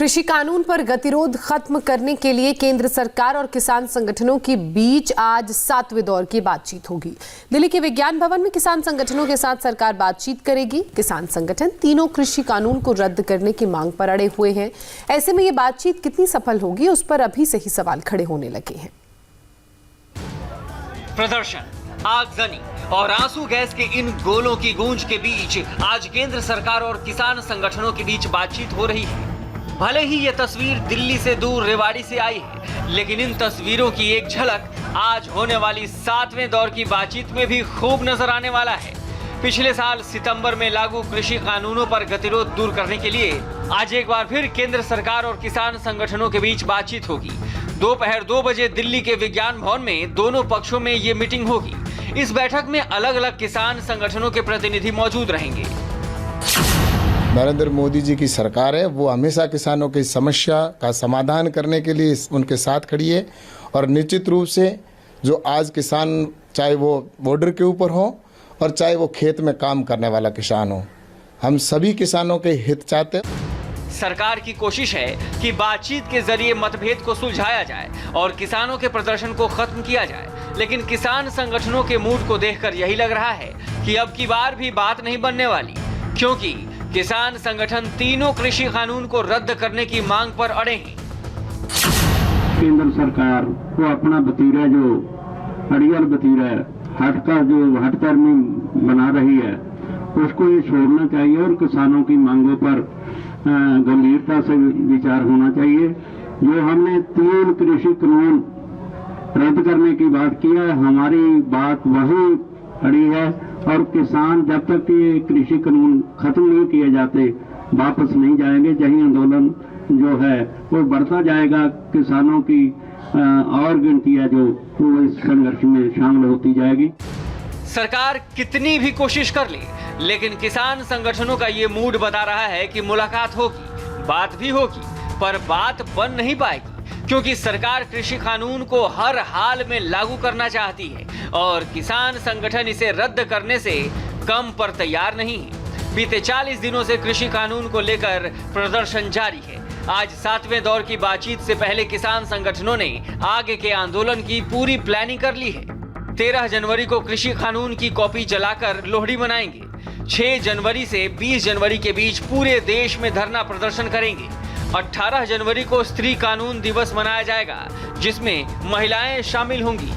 कृषि कानून पर गतिरोध खत्म करने के लिए केंद्र सरकार और किसान संगठनों के बीच आज 7वें दौर की बातचीत होगी। दिल्ली के विज्ञान भवन में किसान संगठनों के साथ सरकार बातचीत करेगी। किसान संगठन तीनों कृषि कानून को रद्द करने की मांग पर अड़े हुए हैं। ऐसे में ये बातचीत कितनी सफल होगी, उस पर अभी से ही सवाल खड़े होने लगे हैं। प्रदर्शन, आगजनी और आंसू गैस के इन गोलों की गूंज के बीच आज केंद्र सरकार और किसान संगठनों के बीच बातचीत हो रही है। भले ही ये तस्वीर दिल्ली से दूर रेवाड़ी से आई है, लेकिन इन तस्वीरों की एक झलक आज होने वाली 7वें दौर की बातचीत में भी खूब नजर आने वाला है। पिछले साल सितंबर में लागू कृषि कानूनों पर गतिरोध दूर करने के लिए आज एक बार फिर केंद्र सरकार और किसान संगठनों के बीच बातचीत होगी। दोपहर 2 बजे दिल्ली के विज्ञान भवन में दोनों पक्षों में ये मीटिंग होगी। इस बैठक में अलग अलग किसान संगठनों के प्रतिनिधि मौजूद रहेंगे। नरेंद्र मोदी जी की सरकार है, वो हमेशा किसानों की समस्या का समाधान करने के लिए उनके साथ खड़ी है। और निश्चित रूप से जो आज किसान, चाहे वो बॉर्डर के ऊपर हो और चाहे वो खेत में काम करने वाला किसान हो, हम सभी किसानों के हित चाहते हैं। सरकार की कोशिश है कि बातचीत के जरिए मतभेद को सुलझाया जाए और किसानों के प्रदर्शन को खत्म किया जाए, लेकिन किसान संगठनों के मूड को देखकर यही लग रहा है कि अब की बार भी बात नहीं बनने वाली, क्योंकि किसान संगठन तीनों कृषि कानून को रद्द करने की मांग पर अड़े हैं। केंद्र सरकार को अपना बतीरा, जो अड़ियल बतीरा है, हटकर्मी बना रही है, उसको ये छोड़ना चाहिए और किसानों की मांगों पर गंभीरता से विचार होना चाहिए। जो हमने 3 कृषि कानून रद्द करने की बात की है, हमारी बात वही अड़ी है और किसान जब तक ये कृषि कानून खत्म नहीं किए जाते वापस नहीं जाएंगे। यही आंदोलन जो है वो बढ़ता जाएगा। किसानों की और गिनती है जो वो इस संघर्ष में शामिल होती जाएगी। सरकार कितनी भी कोशिश कर ले, लेकिन किसान संगठनों का ये मूड बता रहा है कि मुलाकात होगी, बात भी होगी, पर बात बन नहीं पाएगी, क्योंकि सरकार कृषि कानून को हर हाल में लागू करना चाहती है और किसान संगठन इसे रद्द करने से कम पर तैयार नहीं है। बीते 40 दिनों से कृषि कानून को लेकर प्रदर्शन जारी है। आज 7वें दौर की बातचीत से पहले किसान संगठनों ने आगे के आंदोलन की पूरी प्लानिंग कर ली है। 13 जनवरी को कृषि कानून की कॉपी जलाकर लोहड़ी मनाएंगे। 6 जनवरी से 20 जनवरी के बीच पूरे देश में धरना प्रदर्शन करेंगे। 18 जनवरी को स्त्री कानून दिवस मनाया जाएगा, जिसमें महिलाएं शामिल होंगी।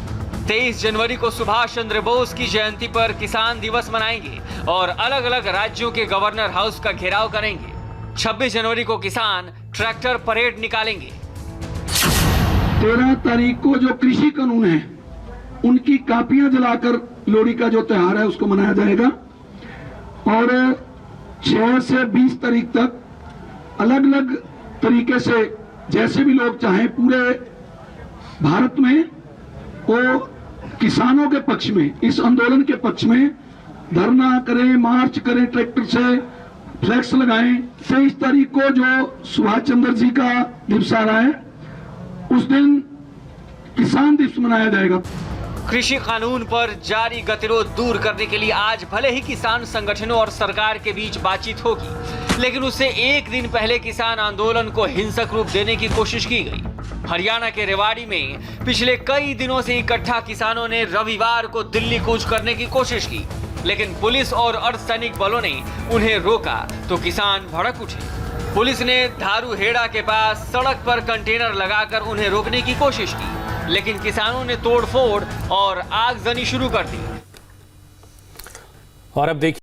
23 जनवरी को सुभाष चंद्र बोस की जयंती पर किसान दिवस मनाएंगे और अलग अलग राज्यों के गवर्नर हाउस का घेराव करेंगे। 26 जनवरी को किसान ट्रैक्टर परेड निकालेंगे। 13 तारीख को जो कृषि कानून है उनकी कापियां जलाकर लोहड़ी का जो त्योहार है उसको मनाया जाएगा। और 6 से 20 तारीख तक अलग अलग तरीके से जैसे भी लोग चाहें पूरे भारत में वो किसानों के पक्ष में, इस आंदोलन के पक्ष में धरना करें, मार्च करें, ट्रैक्टर से फ्लैक्स लगाएं। 23 तारीख को जो सुभाष चंद्र जी का दिवस आ रहा है, उस दिन किसान दिवस मनाया जाएगा। कृषि कानून पर जारी गतिरोध दूर करने के लिए आज भले ही किसान संगठनों और सरकार के बीच बातचीत होगी, लेकिन उससे एक दिन पहले किसान आंदोलन को हिंसक रूप देने की कोशिश की गई। हरियाणा के रेवाड़ी में पिछले कई दिनों से इकट्ठा किसानों ने रविवार को दिल्ली कूच करने की कोशिश की, लेकिन पुलिस और अर्धसैनिक बलों ने उन्हें रोका तो किसान भड़क उठे। पुलिस ने धारूहेड़ा के पास सड़क पर कंटेनर लगाकर उन्हें रोकने की कोशिश की, लेकिन किसानों ने तोड़फोड़ और आगजनी शुरू कर दी। और अब देखिए